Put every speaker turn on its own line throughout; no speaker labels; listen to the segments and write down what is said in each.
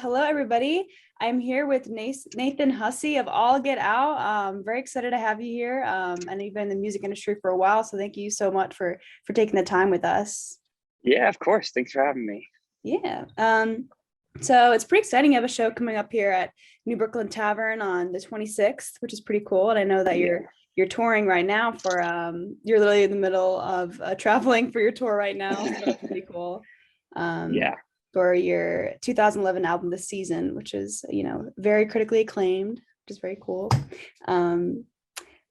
Hello, everybody. I'm here with Nathan Hussey of All Get Out. Very excited to have you here. I know you've been in the music industry for a while, so thank you so much for taking the time with us.
Yeah, of course. Thanks for having me.
Yeah. So it's pretty exciting. You have a show coming up here at New Brookland Tavern on the 26th, which is pretty cool. And I know that you're touring right now for you're literally in the middle of traveling for your tour right now. So that's pretty cool.
Yeah.
For your 2011 album, The Season, which is, very critically acclaimed, which is very cool.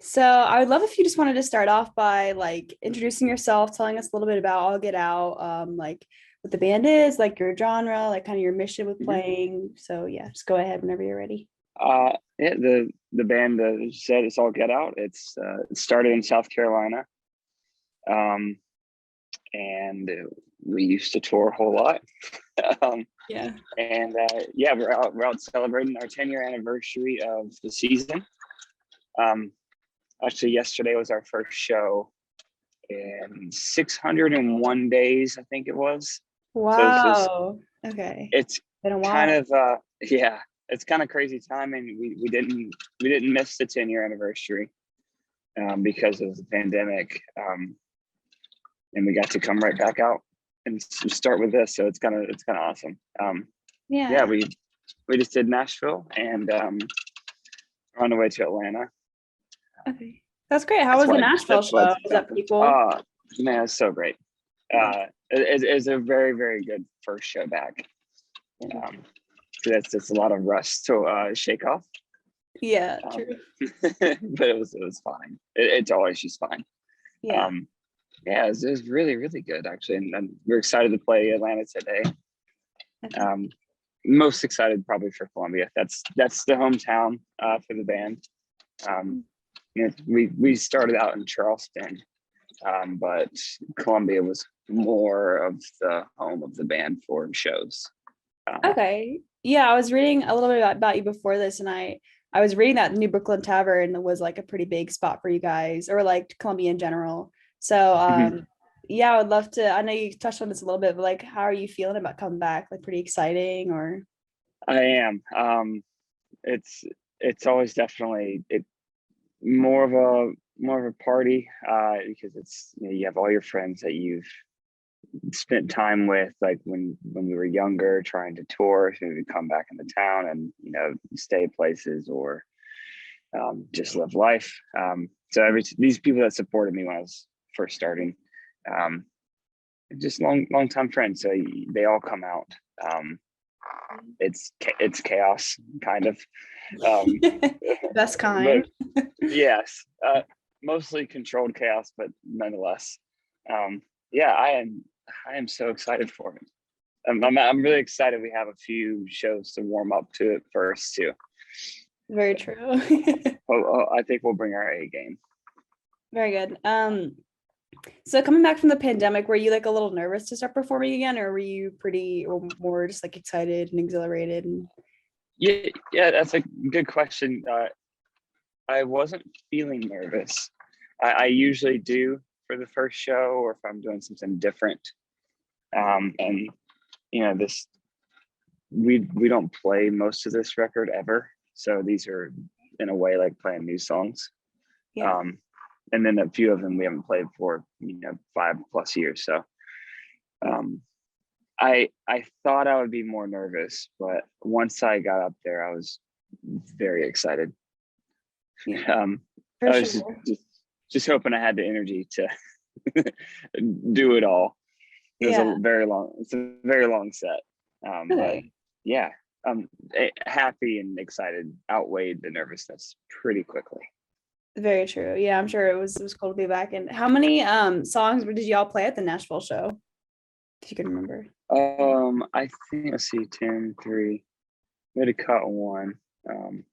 So I would love if you just wanted to start off by introducing yourself, telling us a little bit about All Get Out, what the band is, your genre, kind of your mission with playing. So yeah, just go ahead whenever you're ready.
Yeah, the band said it's All Get Out. It started in South Carolina. And we used to tour a whole lot. We're out celebrating our 10-year anniversary of The Season. Actually, yesterday was our first show in 601 days, I think it was.
Wow. Okay.
It's been a while. Kind of it's kind of crazy timing. We didn't miss the 10-year anniversary because of the pandemic. And we got to come right back out and start with this, so it's kind of awesome. We just did Nashville, and we're on the way to Atlanta.
Okay, that's great. How was the Nashville show? Was that pretty cool?
Man, it's so great. It's a very, very good first show back. That's just a lot of rust to shake off.
Yeah, true.
But it was fine. It's always just fine.
Yeah.
Yeah, it was really, really good, actually. And we're excited to play Atlanta today. Okay. Most excited probably for Columbia. That's the hometown for the band. We started out in Charleston, but Columbia was more of the home of the band for shows.
Okay. Yeah, I was reading a little bit about you before this, and I was reading that New Brookland Tavern was a pretty big spot for you guys, or Columbia in general. So yeah, I would love to. I know you touched on this a little bit, but how are you feeling about coming back? Pretty exciting, or?
I am. It's always definitely more of a party because it's you have all your friends that you've spent time with when we were younger trying to tour, so we come back into town and stay places or just live life. So these people that supported me when I was first starting, just long time friends, so they all come out. It's chaos, kind of.
Best kind.
Yes, mostly controlled chaos, but nonetheless, I am so excited for it. I'm really excited. We have a few shows to warm up to it first too.
Very true.
I think we'll bring our A game.
Very good. So coming back from the pandemic, were you a little nervous to start performing again, or were you more just excited and exhilarated?
Yeah, that's a good question. I wasn't feeling nervous. I usually do for the first show, or if I'm doing something different. And this we don't play most of this record ever, so these are in a way playing new songs.
Yeah.
And then a few of them we haven't played for 5+ years. So I thought I would be more nervous, but once I got up there, I was very excited.
Yeah,
I was just hoping I had the energy to do it all. It's a very long set. But yeah, happy and excited outweighed the nervousness pretty quickly.
Very true. Yeah, I'm sure it was cool to be back. And how many songs did y'all play at the Nashville show, if you can remember?
I think, let's see, 10, 3. We had to cut one. I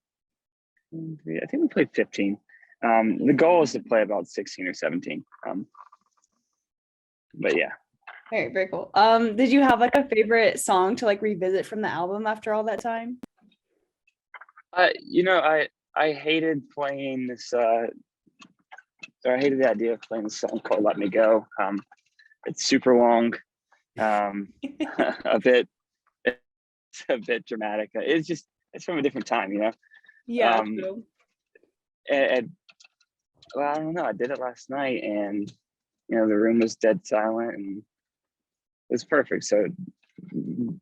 think we played 15. The goal is to play about 16 or 17. But yeah.
Very, very cool. Did you have a favorite song to revisit from the album after all that time?
I hated playing this. I hated the idea of playing this song called "Let Me Go." It's super long. A bit a bit dramatic. It's from a different time, you know.
Yeah,
Um,
true.
and well, I don't know. I did it last night, and you know, the room was dead silent, and it was perfect. So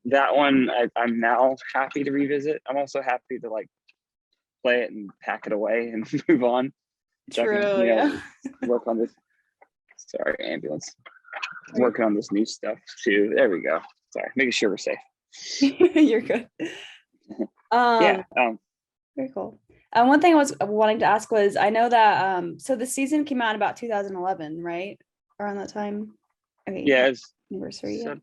that one, I'm now happy to revisit. I'm also happy to like play it and pack it away and move on. So I can,
True,
you
yeah.
know, work on this. Sorry, ambulance. Working on this new stuff too. There we go. Sorry, making sure we're safe.
You're good.
Yeah.
Very cool. One thing I was wanting to ask was, I know that so the season came out about 2011, right? Around that time. Okay.
Yeah. It's
Anniversary. Yeah.
I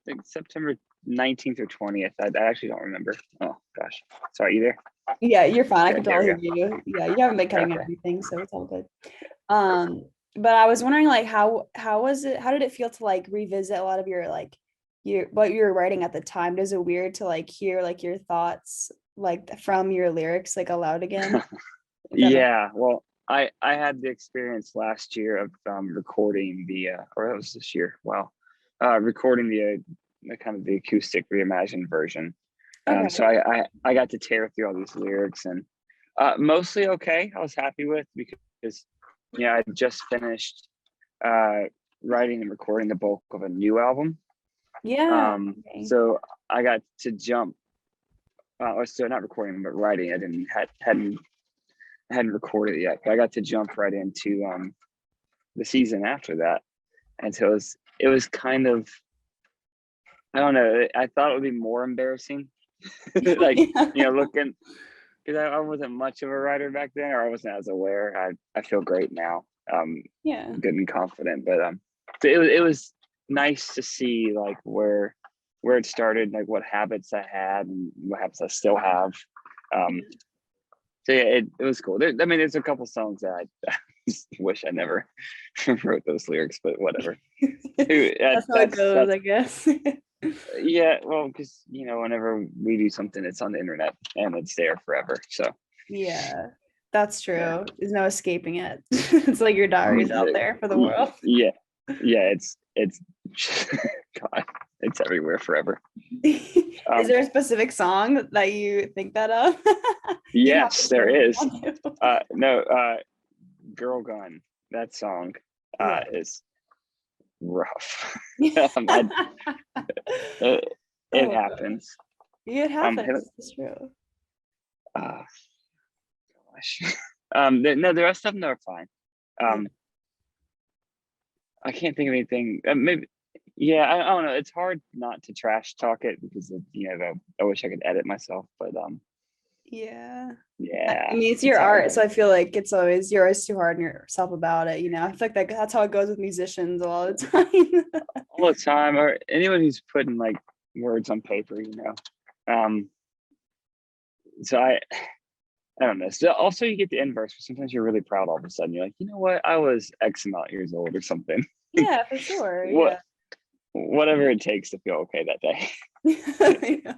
think September 19th or 20th. I actually don't remember. Oh gosh. Sorry, you there?
Yeah, you're fine. I
Yeah,
can
there
totally
we
hear you. Yeah, you haven't been cutting
Okay.
out anything, so it's all good. But I was wondering, like, how was it? How did it feel to like revisit a lot of your like your what you were writing at the time? Is it weird to like hear like your thoughts like from your lyrics like aloud again? If that makes
Yeah. Well, I had the experience last year of recording or it was this year. Wow. Recording the kind of the acoustic reimagined version. So
Okay.
I got to tear through all these lyrics, and mostly okay. I was happy with, because I just finished writing and recording the bulk of a new album.
Yeah. Okay.
So I got to jump. Or so not recording, but writing. I hadn't recorded it yet, but I got to jump right into the season after that, and so it was kind of, I don't know. I thought it would be more embarrassing, like
Yeah.
looking, because I wasn't much of a writer back then, or I wasn't as aware. I feel great now,
Yeah.
good and confident, but so it was nice to see like where it started, like what habits I had and what habits I still have. So yeah, it was cool. I mean, there's a couple songs that I just wish I never wrote those lyrics, but whatever.
That's how it goes,
That's
I guess.
yeah. Well, because whenever we do something, it's on the internet and it's there forever. So
Yeah, that's
yeah,
true. There's no escaping it. It's like your diary's out there for the world.
yeah, yeah. It's God, it's everywhere forever.
Is there a specific song that you think that of? You don't have to
Yes, there
share if you
is.
want to.
No, Girl Gun. That song
Yeah.
is rough.
Yeah.
It, it
Oh God.
happens.
It
Um,
happens. It's true.
uh, gosh. No, the rest of them are fine.
Yeah.
Um, I can't think of anything. Maybe, yeah, I don't know. It's hard not to trash talk it, because I wish I could edit myself, but
Yeah. I
yeah,
mean, it's
it's
your
how it
art, so
goes
I feel like you're always too hard on yourself about it. I feel like that's how it goes with musicians a lot of the time.
all the time. Or anyone who's putting like words on paper, So I don't know. So also, you get the inverse, but sometimes you're really proud all of a sudden. You're like, you know what? I was X amount of years old or something.
Yeah, for sure.
What
Yeah.
whatever it takes to feel okay that day.
Yeah.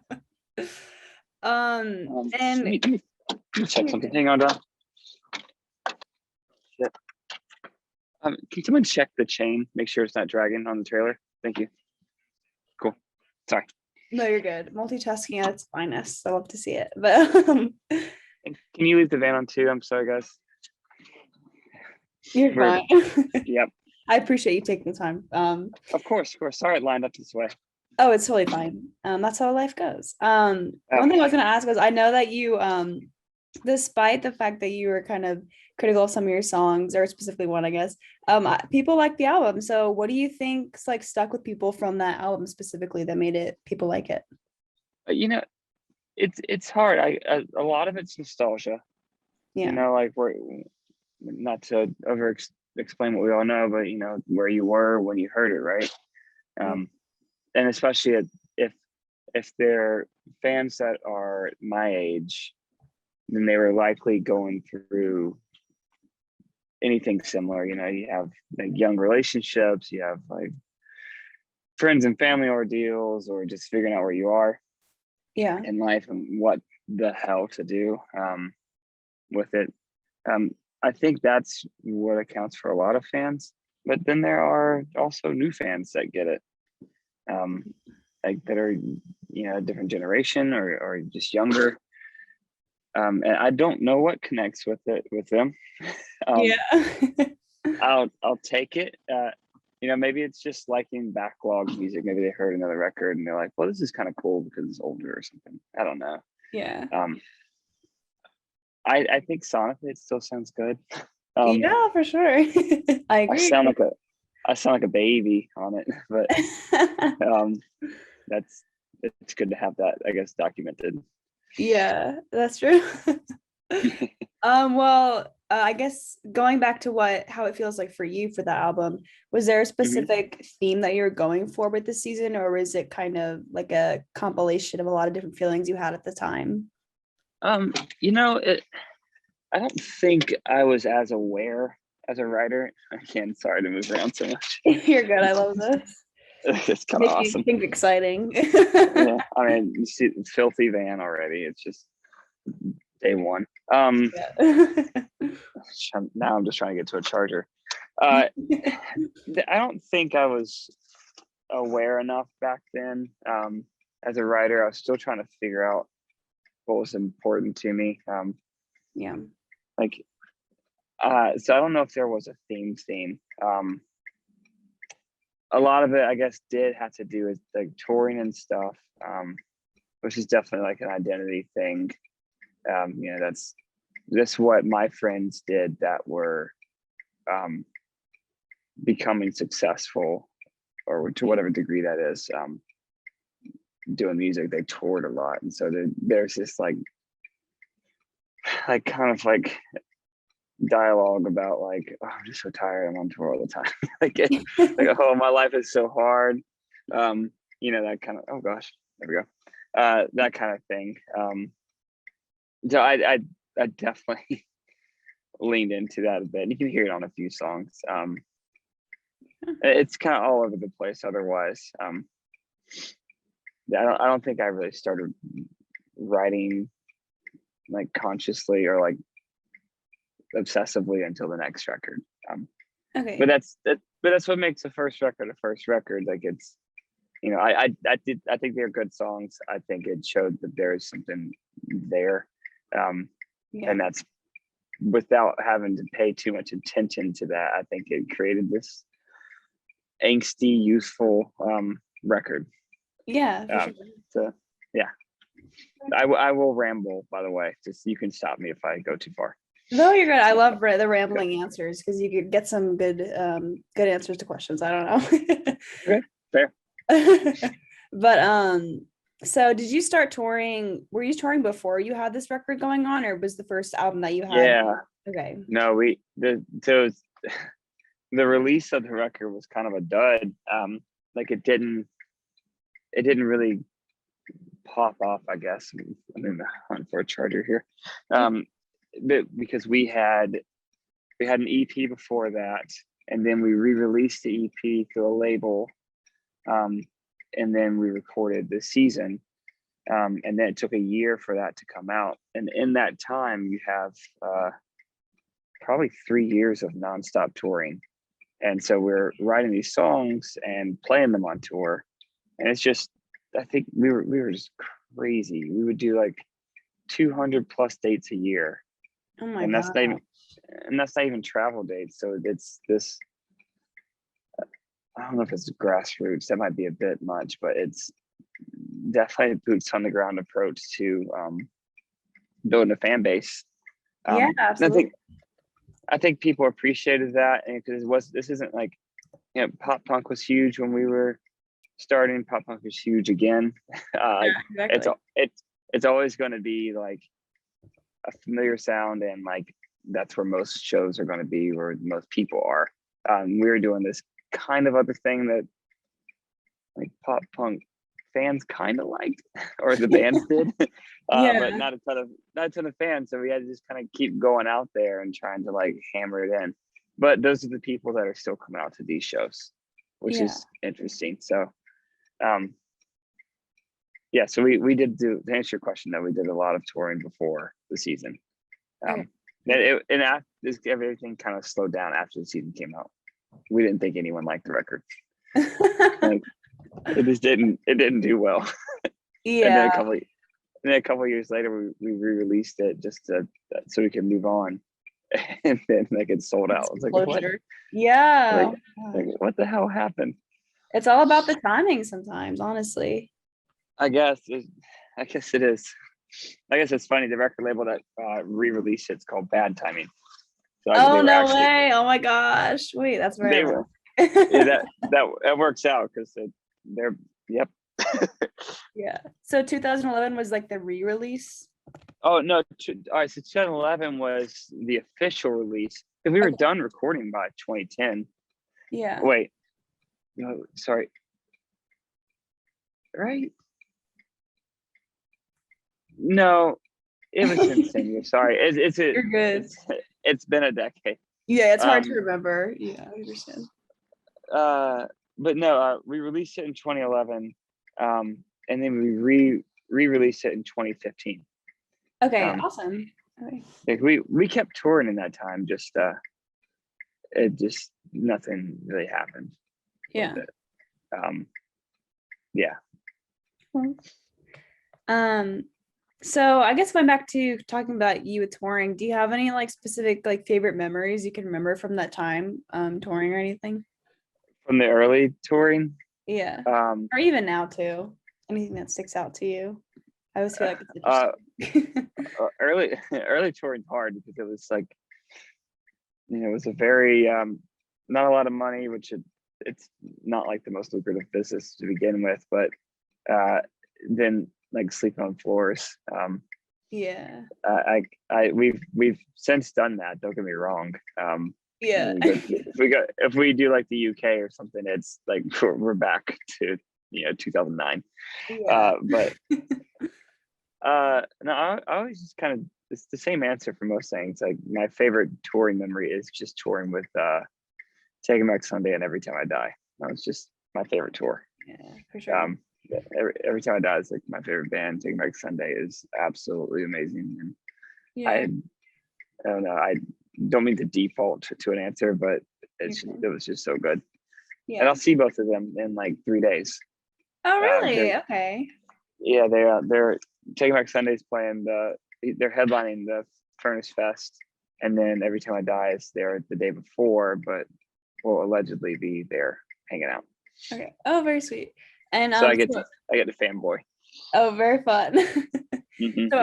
And
Let me check something. Hang on, Don. Shit. Can someone check the chain? Make sure it's not dragging on the trailer. Thank you. Cool. Sorry.
no, you're good. Multitasking at its finest. I love to see it. But
And can you leave the van on too? I'm sorry, guys.
you're
We're
fine.
Yep.
I appreciate you taking the time.
Of course, of course. Sorry, it lined up this way.
Oh, it's totally fine. That's how life goes.
Oh,
One thing I was gonna ask was, I know that you despite the fact that you were kind of critical of some of your songs, or specifically one, I guess, people like the album. So what do you think's like stuck with people from that album specifically that made it people like it?
you know, it's hard. A lot of it's nostalgia.
Yeah.
Like we're not to explain what we all know, but where you were when you heard it, right?
Yeah.
And especially if they're fans that are my age, then they were likely going through anything similar. You have like young relationships, you have like friends and family ordeals, or just figuring out where you are
Yeah.
in life and what the hell to do with it. I think that's what accounts for a lot of fans, but then there are also new fans that get it. like that are, a different generation or just younger. And I don't know what connects with them.
Yeah.
I'll take it. Maybe it's just liking backlog music. Maybe they heard another record and they're like, well, this is kind of cool because it's older or something. I don't know.
Yeah.
I think sonically it still sounds good.
Yeah, for sure. I agree.
I sound like a baby on it, but it's good to have that, I guess, documented.
Yeah, that's true. I guess going back to how it feels like for you for that album, was there a specific theme that you're going for with this season, or is it kind of like a compilation of a lot of different feelings you had at the time?
I don't think I was as aware as a writer. Again, sorry to move around so much.
You're good. I love this.
It's kind of awesome.
Things exciting.
Yeah, I mean, you see the filthy van already. It's just day one. Now I'm just trying to get to a charger. I don't think I was aware enough back then. As a writer, I was still trying to figure out what was important to me.
Yeah.
So I don't know if there was a theme. A lot of it, I guess, did have to do with like touring and stuff, which is definitely like an identity thing. That's what my friends did that were becoming successful, or to whatever degree that is, doing music. They toured a lot, and so there's this like kind of like dialogue about like, oh, I'm just so tired, I'm on tour all the time. like oh, my life is so hard. That kind of, oh gosh, there we go. That kind of thing. So I definitely leaned into that a bit. You can hear it on a few songs. It's kind of all over the place otherwise. I don't think I really started writing like consciously or like obsessively until the next record.
Okay.
But that's what makes the first record a first record. Like it's, I think they're good songs. I think it showed that there's something there. And that's without having to pay too much attention to that. I think it created this angsty, youthful record.
Yeah. For sure.
So yeah, I will ramble, by the way. Just, you can stop me if I go too far.
No, you're good. I love the rambling answers because you could get some good answers to questions. I don't know.
Okay, fair.
But so did you start touring? Were you touring before you had this record going on, or was the first album that you had?
Yeah.
Okay.
No, the release of the record was kind of a dud. Like it didn't really pop off, I guess. I'm in the hunt for a charger here. Because we had an EP before that, and then we re-released the EP through a label, and then we recorded the season, and then it took a year for that to come out. And in that time, you have probably 3 years of nonstop touring, and so we're writing these songs and playing them on tour, and it's just, I think we were just crazy. We would do like 200 plus dates a year.
Oh my
and
God.
That's not even travel dates. So it's this, I don't know if it's grassroots, that might be a bit much, but it's definitely a boots on the ground approach to building a fan base.
Yeah, absolutely.
I think people appreciated that, and because this isn't like, pop punk was huge when we were starting. Pop punk was huge again.
Exactly.
It's always going to be like a familiar sound, and like that's where most shows are going to be, where most people are. We were doing this kind of other thing that like pop punk fans kind of liked, or the bands did, but not a ton of fans. So we had to just kind of keep going out there and trying to like hammer it in. But those are the people that are still coming out to these shows, which is interesting. So so we did to answer your question, though, we did a lot of touring before the season. Everything kind of slowed down after the season came out. We didn't think anyone liked the record. It just didn't do well. And then
Yeah.
a couple of years later, we re-released it just so we could move on, and then like it sold out. I was like, what?
Closure. Yeah.
Like what the hell happened?
It's all about the timing sometimes, honestly.
I guess I guess it is. I guess it's funny. The record label that re-released it's called Bad Timing. So
Oh,
they were
no
actually
way. Oh my gosh. Wait, that's very
they were yeah, that works out because they're yep.
yeah. So 2011 was like the re-release.
Oh no! All right, so 2011 was the official release, and we were
Okay.
done recording by 2010.
Yeah.
Wait, no, sorry. Right? No, it was insane. You're sorry.
You're good.
It's been a decade.
Yeah, it's hard to remember. Yeah, I understand.
But no, we released it in 2011, and then we re-released it in 2015.
Okay, awesome. Okay.
Like we kept touring in that time. Just it just nothing really happened.
Yeah.
Yeah.
So I guess going back to talking about you with touring, do you have any like specific like favorite memories you can remember from that time touring or anything?
From the early touring.
Yeah. Or even now too. Anything that sticks out to you? I always feel like it's interesting.
Early touring hard because it was like, it was a very not a lot of money, which it's not like the most lucrative business to begin with, but then like sleeping on floors.
Yeah.
We've since done that. Don't get me wrong.
Yeah.
If we do like the UK or something, it's like we're back to 2009.
Yeah.
But no, I always just kind of, it's the same answer for most things. Like my favorite touring memory is just touring with Taking Back Sunday and Every Time I Die. That was just my favorite tour.
Yeah, for sure.
Every Time I Die is like my favorite band. Taking Back Sunday is absolutely amazing, and
Yeah.
I don't know. I don't mean to default to an answer, but it was just so good.
Yeah.
And I'll see both of them in like 3 days.
Oh, really? Okay.
Yeah, they're Taking Back Sunday's playing they're headlining the Furnace Fest, and then Every Time I Die is there the day before, but will allegedly be there hanging out.
Okay. Oh, very sweet. And
so I get to fanboy.
Oh, very fun.
Mm-hmm.
So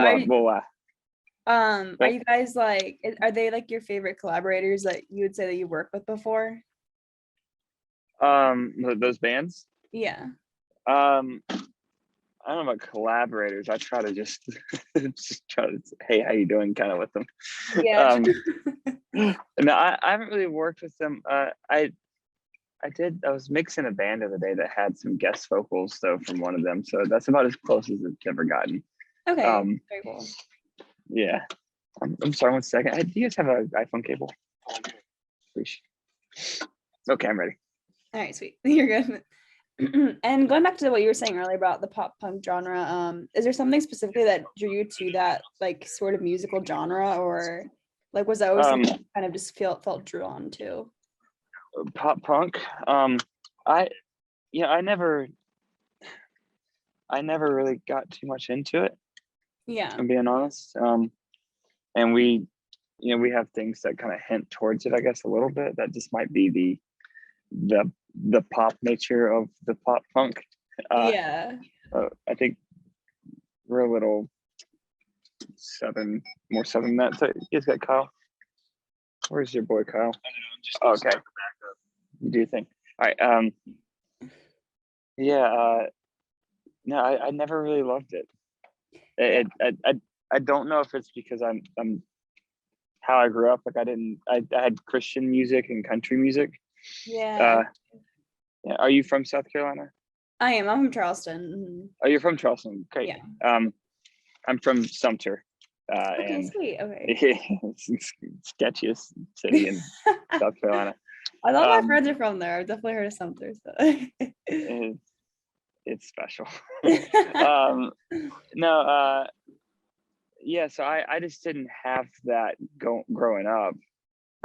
Are
you guys like, are they like your favorite collaborators that you would say that you worked with before?
Those bands?
Yeah.
I don't know about collaborators. I try to just try to, hey, how you doing, kind of with them.
Yeah.
No, I haven't really worked with them. I was mixing a band the other day that had some guest vocals though from one of them, so that's about as close as it's ever gotten.
Okay. Very cool.
Yeah. I'm sorry, 1 second. Do you guys have an iPhone cable? Okay, I'm ready.
All right, sweet. You're good. And going back to what you were saying earlier about the pop punk genre, is there something specifically that drew you to that like sort of musical genre, or like was that always something you kind of just felt drew on to?
Pop punk. I never really got too much into it.
Yeah.
I'm being honest. And we have things that kind of hint towards it, I guess, a little bit. That just might be the pop nature of the pop punk.
Yeah.
I think we're a little more southern than that. So you guys got Kyle? Where's your boy Kyle? Okay. You do think. All right. Yeah. No, I never really loved it. I don't know if it's because I'm how I grew up. Like I had Christian music and country music.
Yeah.
Yeah. Are you from South Carolina?
I am. I'm from Charleston.
Oh, you're from Charleston. Okay.
Yeah.
I'm from Sumter.
Okay,
and
sweet. Okay.
It's sketchiest city in South Carolina.
A lot of my friends are from there. I've definitely heard of Sumter. So.
It's special. No. Yeah. So I just didn't have that growing up.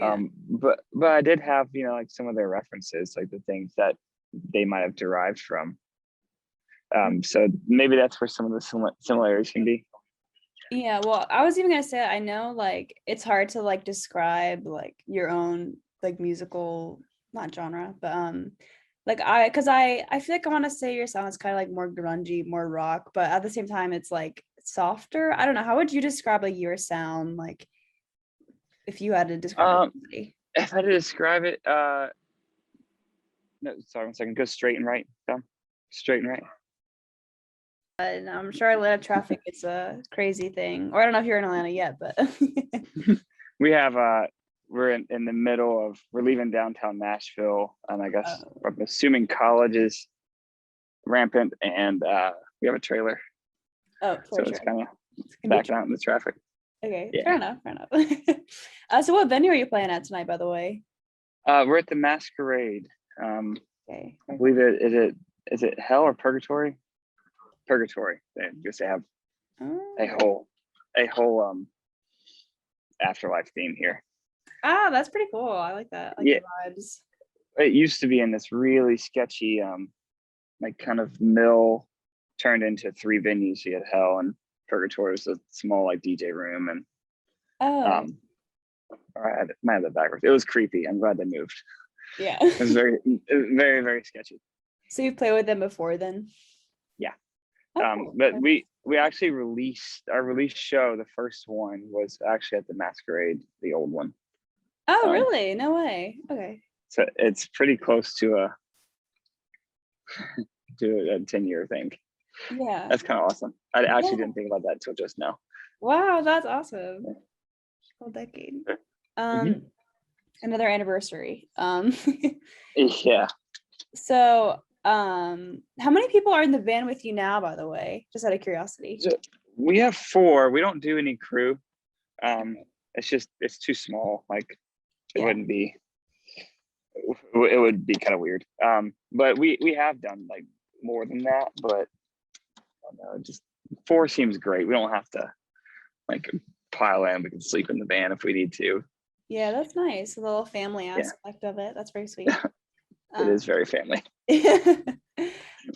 Yeah.
But I did have like some of their references, like the things that they might have derived from. So maybe that's where some of the similarities can be.
Yeah, well, I was even gonna say I know like it's hard to like describe like your own like musical, not genre, but like I feel like I want to say your sound is kind of like more grungy, more rock, but at the same time it's like softer. I don't know. How would you describe like your sound, like if you had to describe it to somebody?
If I had to describe it, no, sorry, 1 second. Go straight and right. Down. Straight and right.
And I'm sure Atlanta traffic is a crazy thing. Or I don't know if you're in Atlanta yet, but
We have we're in the middle of, we're leaving downtown Nashville, and I guess I'm assuming college is rampant, and we have a trailer,
oh,
so
for
it's
sure.
kind of backing out in the traffic.
Okay,
Yeah.
fair enough. So what venue are you playing at tonight, by the way?
We're at the Masquerade.
Okay.
I believe is it Hell or Purgatory? Purgatory. They just have a whole afterlife theme here.
Ah, that's pretty cool. I like that. I like
Yeah.
the vibes.
It used to be in this really sketchy like kind of mill, turned into 3 venues. You had Hell and Purgatory was a small like DJ room, and or I might have that backwards. It was creepy. I'm glad they moved.
Yeah.
It was very, very, very sketchy.
So you've played with them before then?
Yeah.
Cool.
But we actually released our release show. The first one was actually at the Masquerade, the old one.
Oh, really? No way. Okay.
So it's pretty close to a 10-year thing.
Yeah.
That's kind of awesome. I actually didn't think about that until just now.
Wow, that's awesome. Whole decade. Another anniversary.
Yeah.
So how many people are in the band with you now, by the way? Just out of curiosity.
So we have 4. We don't do any crew. It's too small. Like it wouldn't be. It would be kind of weird. But we have done like more than that. But I don't know, just 4 seems great. We don't have to like pile in. We can sleep in the van if we need to.
Yeah, that's nice. A little family aspect of it. That's very sweet.
It is very family.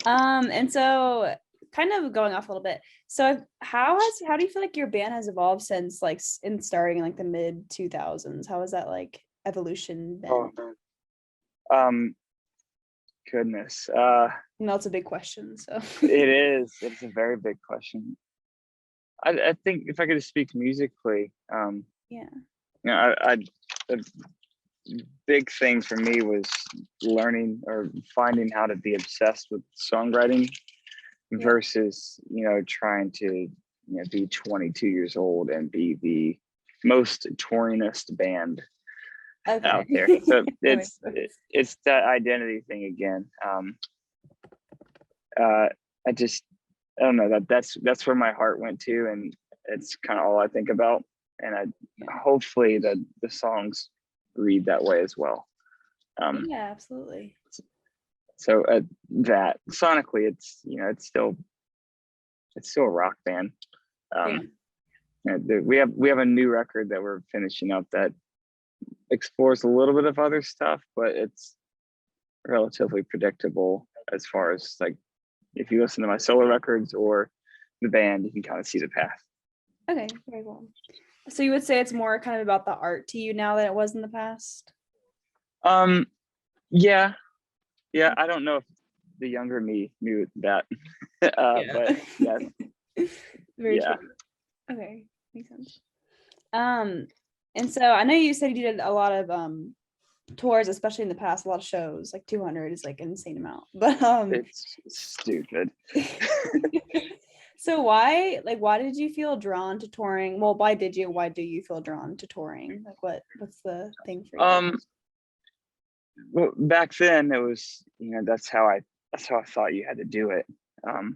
And so kind of going off a little bit. So how do you feel like your band has evolved since like in starting in like the mid 2000s? How has that like evolution been?
Goodness.
No, it's a big question. So
it is. It's a very big question. I think if I could speak musically, the big thing for me was learning or finding how to be obsessed with songwriting versus trying to be 22 years old and be the most touringest band out there. So it's that identity thing again. I don't know, that's where my heart went to, and it's kind of all I think about, and hopefully the songs read that way as well.
Yeah, absolutely.
So that sonically, it's still a rock band. We have a new record that we're finishing up that explores a little bit of other stuff, but it's relatively predictable as far as like if you listen to my solo records or the band, you can kind of see the path.
Okay, very cool. So you would say it's more kind of about the art to you now than it was in the past?
Yeah. I don't know if the younger me knew that, but yeah.
Very true. Okay, makes sense. And so I know you said you did a lot of tours, especially in the past, a lot of shows, like 200 is like an insane amount, but
it's stupid.
So why did you feel drawn to touring? Well, why do you feel drawn to touring? Like what's the thing for you?
Well, back then it was, that's how I thought you had to do it. I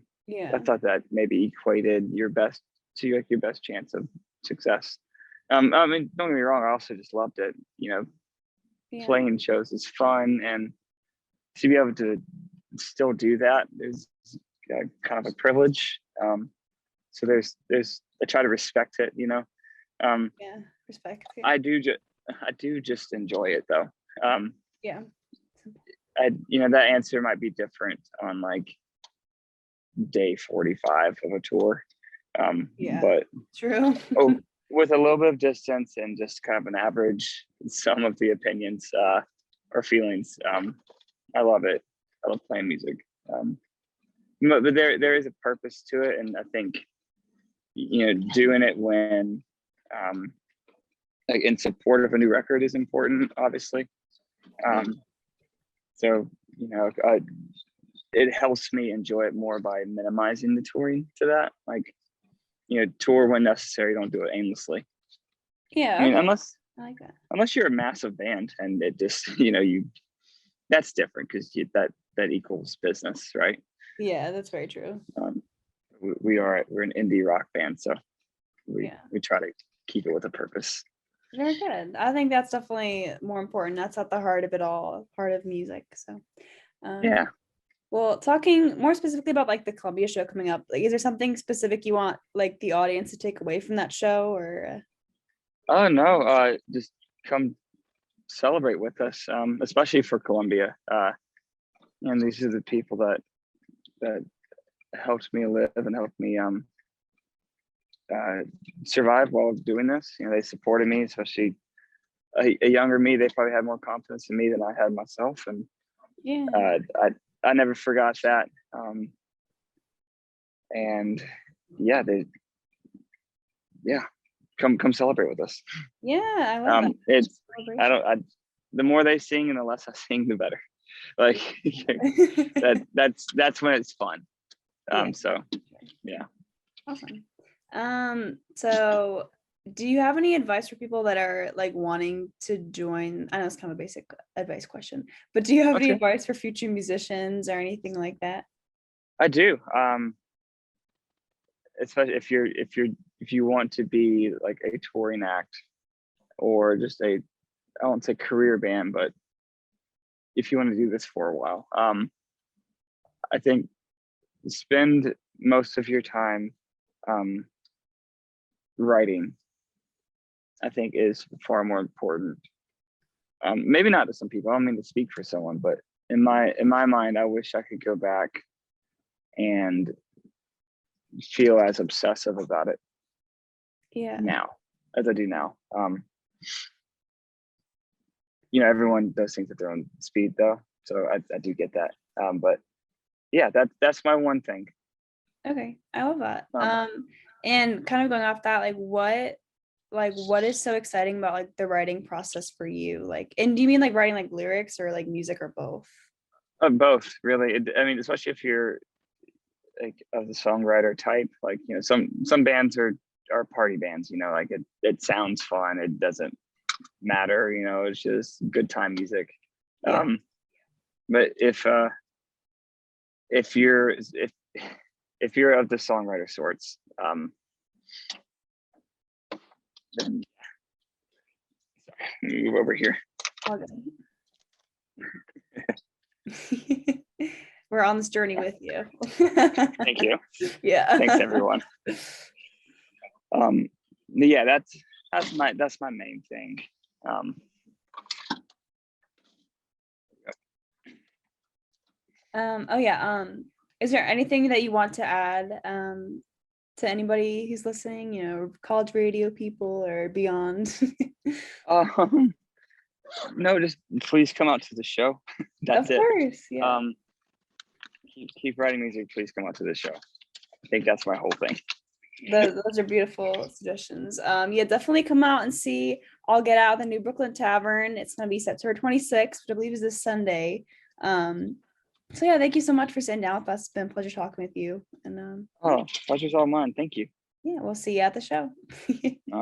thought that maybe equated your best chance of success. I mean, don't get me wrong, I also just loved it. Playing shows is fun, and to be able to still do that is kind of a privilege. So there's I try to respect it,
Respect.
I do just enjoy it though. That answer might be different on like day 45 of a tour.
Yeah,
But
true.
with a little bit of distance and just kind of an average sum of the opinions or feelings, I love it. I love playing music. But there is a purpose to it, and I think doing it when like in support of a new record is important, obviously. So it helps me enjoy it more by minimizing the touring to that. Like, tour when necessary, don't do it aimlessly.
Yeah,
I mean,
okay.
unless
I like that.
unless you're a massive band and it just that's different because that equals business, right?
Yeah, that's very true.
We're an indie rock band, so we
Yeah.
try to keep it with a purpose.
Very good. I think that's definitely more important. That's at the heart of it all, part of music. So,
Yeah.
well, talking more specifically about like the Columbia show coming up, like, is there something specific you want like the audience to take away from that show, or?
Oh no, just come celebrate with us, especially for Columbia. And these are the people that helped me live and helped me survive while doing this. They supported me, especially a younger me. They probably had more confidence in me than I had myself, and
Yeah.
I never forgot that. And yeah, come celebrate with us.
Yeah, I love that.
It's
Celebration.
the more they sing and the less I sing, the better. Like that's when it's fun.
Yeah.
So yeah.
Awesome. So do you have any advice for people that are like wanting to join? I know it's kind of a basic advice question, but do you have any advice for future musicians or anything like that?
I do. Especially if you want to be like a touring act or just I won't say career band, but if you want to do this for a while, I think spend most of your time writing. I think is far more important. Maybe not to some people. I don't mean to speak for someone, but in my mind, I wish I could go back and feel as obsessive about it now as I do now. Everyone does things at their own speed though, so I do get that. But yeah, that's my one thing.
Okay, I love that. And kind of going off that, what is so exciting about like the writing process for you? Like, and do you mean like writing like lyrics or like music or both?
Both, really. I mean, especially if you're like of the songwriter type, like some bands are party bands. Like it sounds fun. It doesn't matter. It's just good time music.
Yeah.
But if you're of the songwriter sorts, then move over here.
We're on this journey with you.
Thank you.
Yeah.
Thanks everyone. Yeah, that's my main thing.
Is there anything that you want to add to anybody who's listening, college radio people or beyond?
No, just please come out to the show. That's it.
Of course, yeah.
Keep writing music, please come out to the show. I think that's my whole thing.
Those are beautiful suggestions. Definitely come out and see All Get Out, the new Brookland Tavern. It's going to be September 26th, which I believe is this Sunday. So yeah, thank you so much for sitting down with us. It's been a pleasure talking with you. And
pleasure's all mine. Thank you.
Yeah, we'll see you at the show.